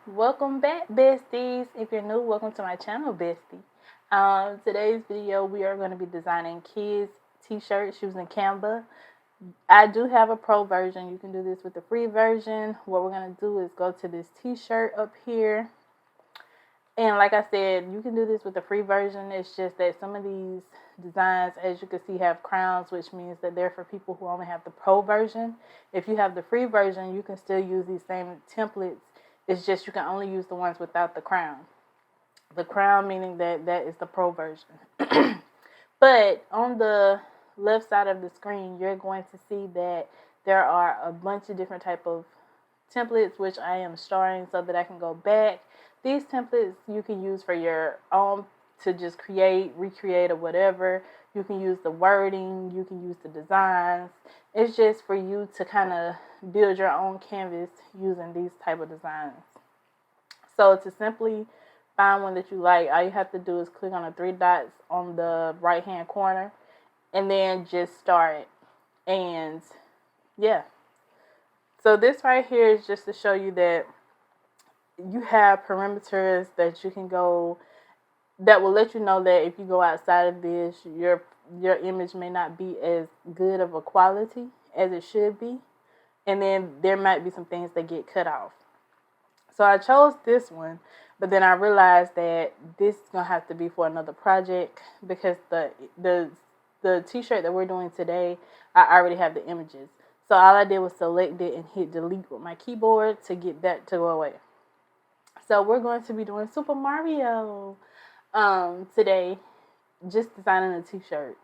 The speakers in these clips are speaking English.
Welcome back, besties. If you're new, welcome to my channel, bestie. Today's video, we are going to be designing kids t-shirts using Canva. I do have a pro version. You can do this with the free version. What we're going to do is go to this t-shirt up here. And like I said, you can do this with the free version. It's just that some of these designs, as you can see, have crowns, which means that they're for people who only have the pro version. If you have the free version, you can still use these same templates. It's just you can only use the ones without the crown. The crown meaning that that is the pro version. But on the left side of the screen, you're going to see that there are a bunch of different type of templates, which I am starring so that I can go back. These templates you can use for your own, to just create, recreate, or whatever. You can use the wording, you can use the designs. It's just for you to kind of build your own canvas using these type of designs. So to simply find one that you like, all you have to do is click on the three dots on the right hand corner and then just start. And yeah. So this right here is just to show you that you have perimeters that you can go, that will let you know that if you go outside of this, your image may not be as good of a quality as it should be. And then there might be some things that get cut off. So I chose this one, but then I realized that this is going to have to be for another project because the t-shirt that we're doing today, I already have the images. So all I did was select it and hit delete with my keyboard to get that to go away. So we're going to be doing Super Mario today, just designing a t-shirt.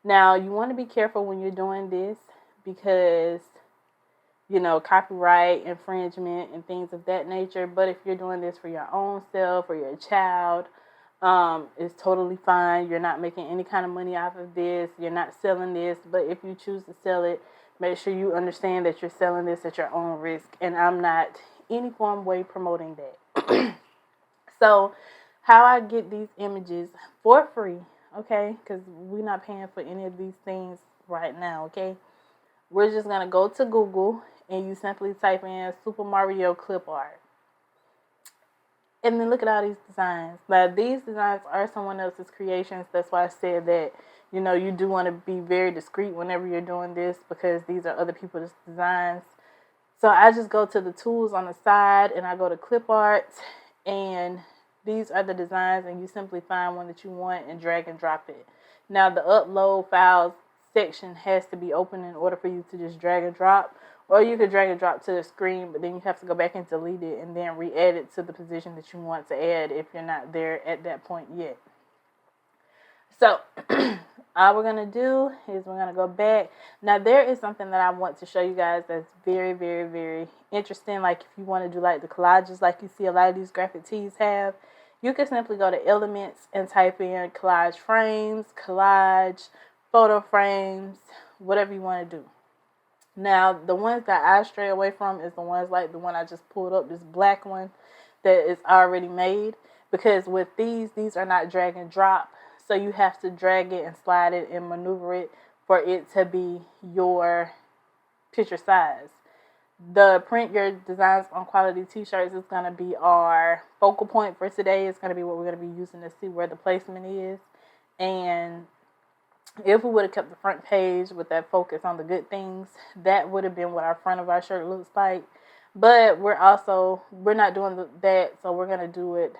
Now, you want to be careful when you're doing this because, you know, copyright infringement and things of that nature. But if you're doing this for your own self or your child, it's totally fine. You're not making any kind of money off of this. You're not selling this. But if you choose to sell it, make sure you understand that you're selling this at your own risk. And I'm not any form way promoting that. So how I get these images for free, okay, because we're not paying for any of these things right now, okay? We're just going to go to Google and you simply type in Super Mario clip art. And then look at all these designs. Now, these designs are someone else's creations. That's why I said that, you know, you do want to be very discreet whenever you're doing this because these are other people's designs. So I just go to the tools on the side and I go to clip art, and these are the designs, and you simply find one that you want and drag and drop it. Now the upload files section has to be open in order for you to just drag and drop, or you could drag and drop to the screen, but then you have to go back and delete it and then re-add it to the position that you want to add if you're not there at that point yet. So all we're going to do is we're going to go back. Now, there is something that I want to show you guys that's very, very, very interesting. Like if you want to do like the collages like you see a lot of these graphic tees have, you can simply go to elements and type in collage frames, collage, photo frames, whatever you want to do. Now, the ones that I stray away from is the ones like the one I just pulled up, this black one that is already made. Because with these are not drag and drop. So you have to drag it and slide it and maneuver it for it to be your picture size. The print your designs on quality t-shirts is going to be our focal point for today. It's going to be what we're going to be using to see where the placement is. And if we would have kept the front page with that focus on the good things, that would have been what our front of our shirt looks like. But we're not doing that, so we're going to do it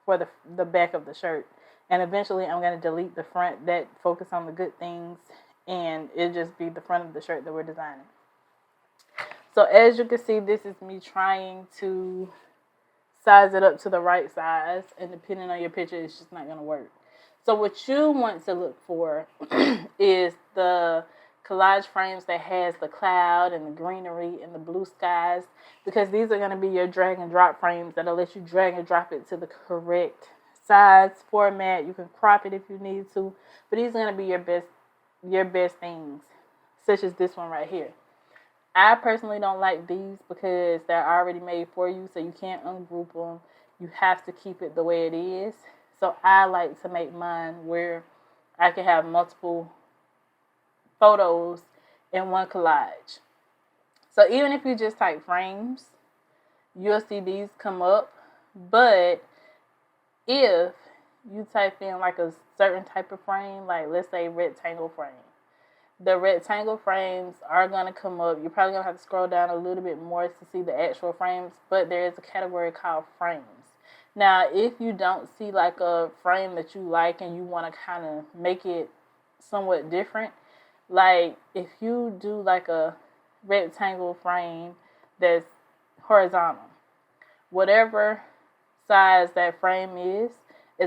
for the back of the shirt. And eventually I'm going to delete the front that focus on the good things, and it'll just be the front of the shirt that we're designing. So as you can see, this is me trying to size it up to the right size, and depending on your picture, it's just not going to work. So what you want to look for is the collage frames that has the cloud and the greenery and the blue skies, because these are going to be your drag and drop frames that'll let you drag and drop it to the correct size, format. You can crop it if you need to, but these are going to be your best things, such as this one right here. I personally don't like these because they're already made for you, so you can't ungroup them. You have to keep it the way it is. So I like to make mine where I can have multiple photos in one collage. So even if you just type frames you'll see these come up. But if you type in like a certain type of frame, like let's say rectangle frame, the rectangle frames are going to come up. You're probably going to have to scroll down a little bit more to see the actual frames, but there is a category called frames. Now, if you don't see like a frame that you like and you want to kind of make it somewhat different, like if you do like a rectangle frame that's horizontal, whatever size that frame is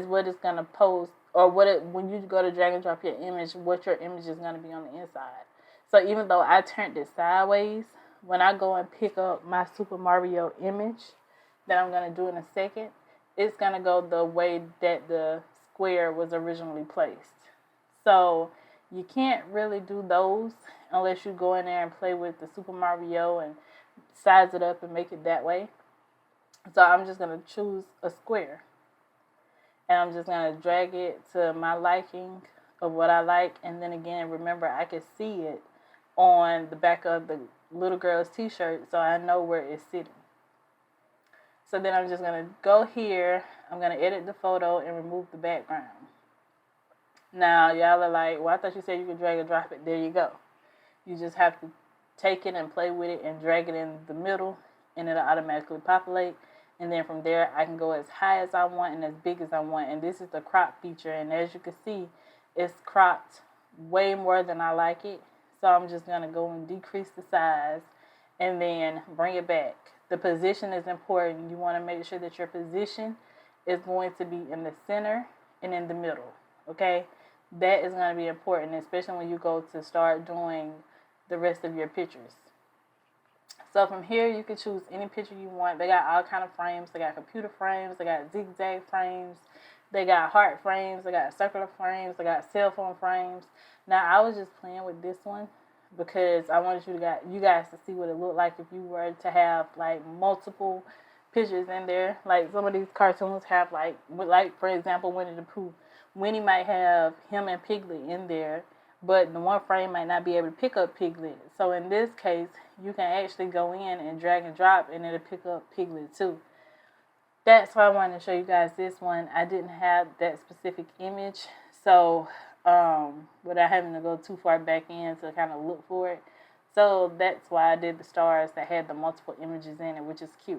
what it's going to post, or when you go to drag and drop your image, what your image is going to be on the inside. So even though I turned it sideways, when I go and pick up my Super Mario image that I'm going to do in a second, it's going to go the way that the square was originally placed. So you can't really do those unless you go in there and play with the Super Mario and size it up and make it that way. So I'm just going to choose a square. And I'm just going to drag it to my liking of what I like. And then again, remember, I can see it on the back of the little girl's t-shirt, so I know where it's sitting. So then I'm just going to go here. I'm going to edit the photo and remove the background. Now, y'all are like, well, I thought you said you could drag and drop it. There you go. You just have to take it and play with it and drag it in the middle, and it'll automatically populate. And then from there, I can go as high as I want and as big as I want. And this is the crop feature. And as you can see, it's cropped way more than I like it. So I'm just going to go and decrease the size and then bring it back. The position is important. You want to make sure that your position is going to be in the center and in the middle. Okay? That is going to be important, especially when you go to start doing the rest of your pictures. So from here, you can choose any picture you want. They got all kind of frames. They got computer frames. They got zigzag frames. They got heart frames. They got circular frames. They got cell phone frames. Now, I was just playing with this one because I wanted you guys to see what it looked like if you were to have like multiple pictures in there. Like some of these cartoons have like for example, Winnie the Pooh. Winnie might have him and Piglet in there, but the one frame might not be able to pick up Piglet. So in this case, you can actually go in and drag and drop and it'll pick up Piglet too. That's why I wanted to show you guys this one. I didn't have that specific image, so without having to go too far back in to kind of look for it. So that's why I did the stars that had the multiple images in it, which is cute.